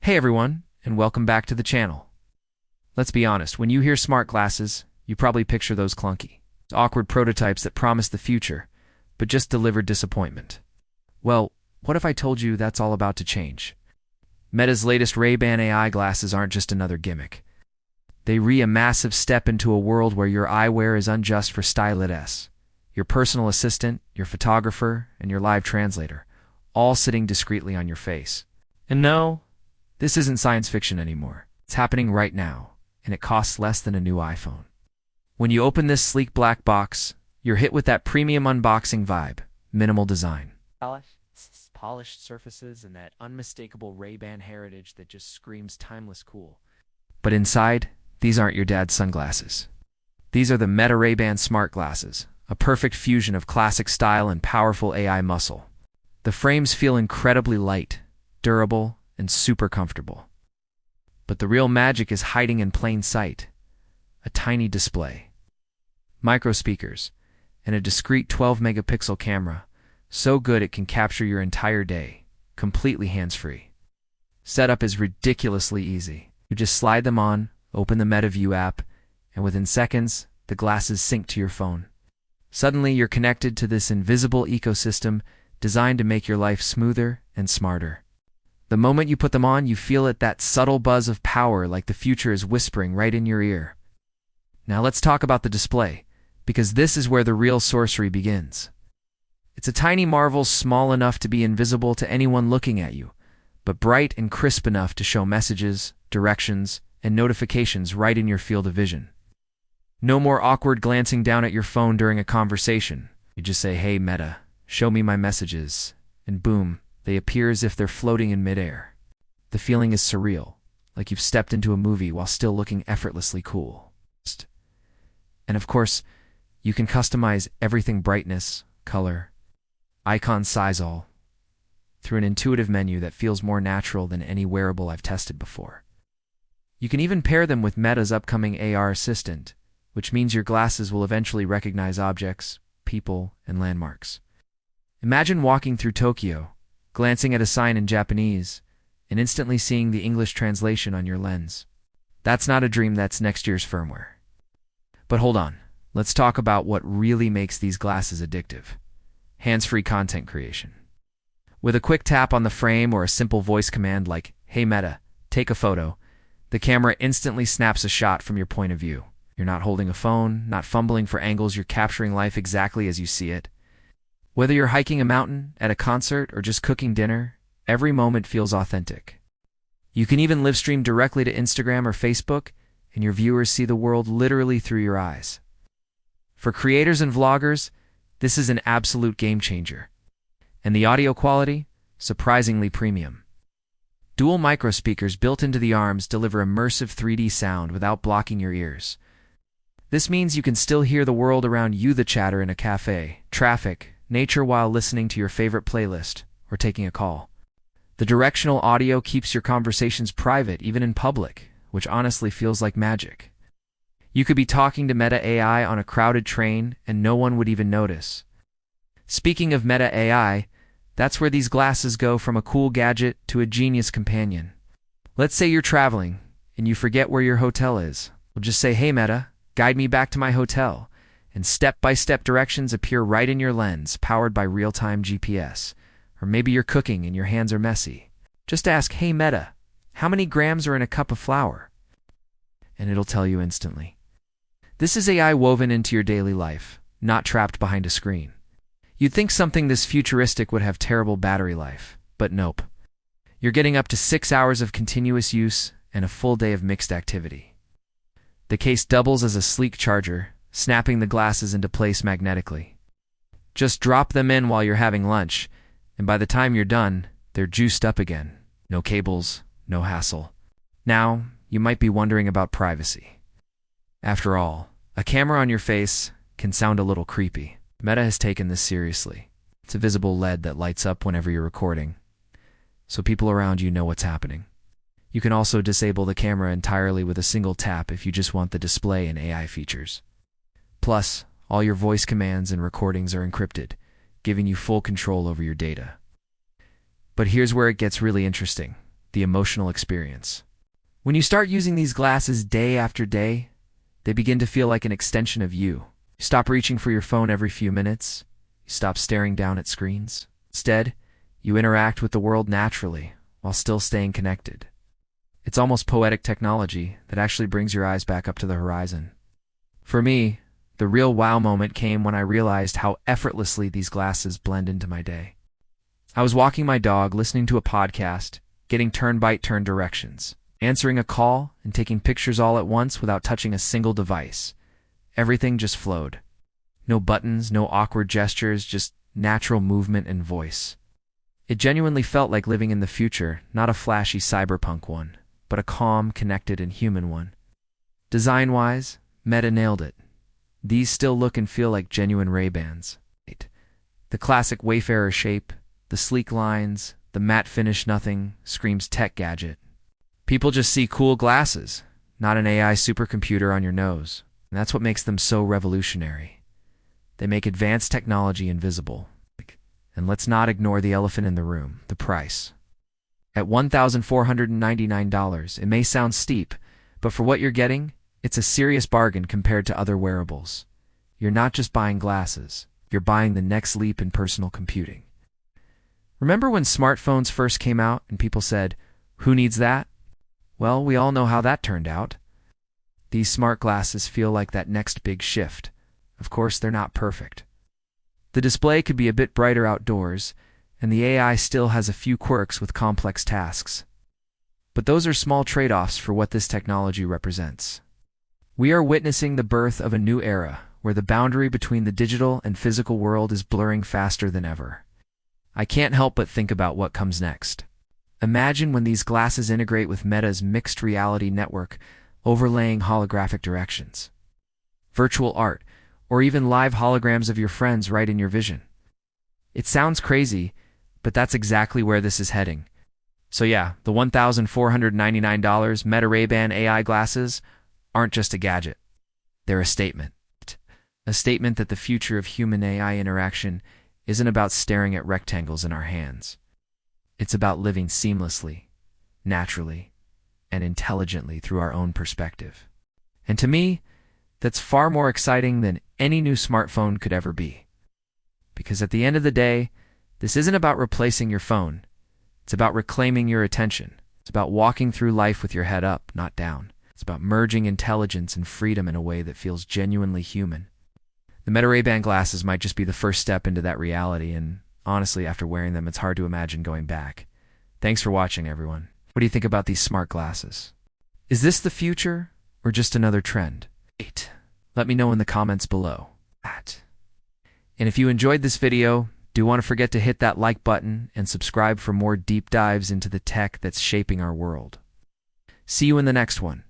Hey everyone, and welcome back to the channel. Let's be honest, when you hear smart glasses, you probably picture those clunky, awkward prototypes that promise the future, but just deliver disappointment. Well, what if I told you that's all about to change? Meta's latest Ray-Ban AI glasses aren't just another gimmick. They a massive step into a world where your eyewear is unjust for stylists, your personal assistant, your photographer, and your live translator, all sitting discreetly on your face. And no, this isn't science fiction anymore. It's happening right now, and it costs less than a new iPhone. When you open this sleek black box, you're hit with that premium unboxing vibe, minimal design, polished surfaces, and that unmistakable Ray-Ban heritage that just screams timeless cool. But inside, these aren't your dad's sunglasses. These are the Meta Ray-Ban smart glasses, a perfect fusion of classic style and powerful AI muscle. The frames feel incredibly light, durable, and super comfortable. But the real magic is hiding in plain sight. A tiny display, micro speakers, and a discreet 12-megapixel camera, so good it can capture your entire day, completely hands-free. Setup is ridiculously easy. You just slide them on, open the MetaView app, and within seconds, the glasses sync to your phone. Suddenly, you're connected to this invisible ecosystem designed to make your life smoother and smarter. The moment you put them on, you feel that subtle buzz of power, like the future is whispering right in your ear. Now let's talk about the display, because this is where the real sorcery begins. It's a tiny marvel small enough to be invisible to anyone looking at you, but bright and crisp enough to show messages, directions, and notifications right in your field of vision. No more awkward glancing down at your phone during a conversation. You just say, "Hey Meta, show me my messages," and boom, they appear as if they're floating in midair. The feeling is surreal, like you've stepped into a movie while still looking effortlessly cool. And of course, you can customize everything: brightness, color, icon size, all through an intuitive menu that feels more natural than any wearable I've tested before. You can even pair them with Meta's upcoming AR assistant, which means your glasses will eventually recognize objects, people, and landmarks. Imagine walking through Tokyo, glancing at a sign in Japanese, and instantly seeing the English translation on your lens. That's not a dream, that's next year's firmware. But hold on, let's talk about what really makes these glasses addictive: hands-free content creation. With a quick tap on the frame or a simple voice command like, "Hey Meta, take a photo," the camera instantly snaps a shot from your point of view. You're not holding a phone, not fumbling for angles, you're capturing life exactly as you see it. Whether you're hiking a mountain, at a concert, or just cooking dinner, every moment feels authentic. You can even live stream directly to Instagram or Facebook, and your viewers see the world literally through your eyes. For creators and vloggers, this is an absolute game changer. And the audio quality? Surprisingly premium. Dual micro speakers built into the arms deliver immersive 3D sound without blocking your ears. This means you can still hear the world around you, the chatter in a cafe, traffic, nature, while listening to your favorite playlist or taking a call. The directional audio keeps your conversations private, even in public, which honestly feels like magic. You could be talking to Meta AI on a crowded train and no one would even notice. Speaking of Meta AI, that's where these glasses go from a cool gadget to a genius companion. Let's say you're traveling and you forget where your hotel is. We'll just say, "Hey Meta, guide me back to my hotel," and step-by-step directions appear right in your lens, powered by real-time GPS. Or maybe you're cooking and your hands are messy. Just ask, "Hey Meta, how many grams are in a cup of flour?" And it'll tell you instantly. This is AI woven into your daily life, not trapped behind a screen. You'd think something this futuristic would have terrible battery life, but nope. You're getting up to 6 hours of continuous use and a full day of mixed activity. The case doubles as a sleek charger, snapping the glasses into place magnetically. Just drop them in while you're having lunch, and by the time you're done, they're juiced up again. No cables, no hassle. Now, you might be wondering about privacy. After all, a camera on your face can sound a little creepy. Meta has taken this seriously. It's a visible LED that lights up whenever you're recording, so people around you know what's happening. You can also disable the camera entirely with a single tap if you just want the display and AI features. Plus, all your voice commands and recordings are encrypted, giving you full control over your data. But here's where it gets really interesting. the emotional experience. When you start using these glasses day after day, they begin to feel like an extension of you. You stop reaching for your phone every few minutes. You stop staring down at screens. Instead, you interact with the world naturally while still staying connected. It's almost poetic technology that actually brings your eyes back up to the horizon. For me, the real wow moment came when I realized how effortlessly these glasses blend into my day. I was walking my dog, listening to a podcast, getting turn-by-turn directions, answering a call, and taking pictures all at once without touching a single device. Everything just flowed. No buttons, no awkward gestures, just natural movement and voice. It genuinely felt like living in the future, not a flashy cyberpunk one, but a calm, connected, and human one. Design-wise, Meta nailed it. These still look and feel like genuine Ray-Bans. The classic Wayfarer shape, the sleek lines, the matte finish, nothing screams tech gadget. People just see cool glasses, not an AI supercomputer on your nose. And that's what makes them so revolutionary. They make advanced technology invisible. And let's not ignore the elephant in the room, the price. At $1,499, it may sound steep, but for what you're getting, it's a serious bargain compared to other wearables. You're not just buying glasses, you're buying the next leap in personal computing. Remember when smartphones first came out and people said, "Who needs that?" Well, we all know how that turned out. These smart glasses feel like that next big shift. Of course, they're not perfect. The display could be a bit brighter outdoors, and the AI still has a few quirks with complex tasks. But those are small trade-offs for what this technology represents. We are witnessing the birth of a new era, where the boundary between the digital and physical world is blurring faster than ever. I can't help but think about what comes next. Imagine when these glasses integrate with Meta's mixed reality network, overlaying holographic directions, virtual art, or even live holograms of your friends right in your vision. It sounds crazy, but that's exactly where this is heading. So yeah, the $1,499 Meta Ray-Ban AI glasses aren't just a gadget. They're a statement. A statement that the future of human-AI interaction isn't about staring at rectangles in our hands. It's about living seamlessly, naturally, and intelligently through our own perspective. And to me, that's far more exciting than any new smartphone could ever be. Because at the end of the day, this isn't about replacing your phone. It's about reclaiming your attention. It's about walking through life with your head up, not down. It's about merging intelligence and freedom in a way that feels genuinely human. The Meta Ray-Ban glasses might just be the first step into that reality, and honestly, after wearing them, it's hard to imagine going back. Thanks for watching, everyone. What do you think about these smart glasses? Is this the future, or just another trend? Let me know in the comments below. And if you enjoyed this video, do want to forget to hit that like button and subscribe for more deep dives into the tech that's shaping our world. See you in the next one.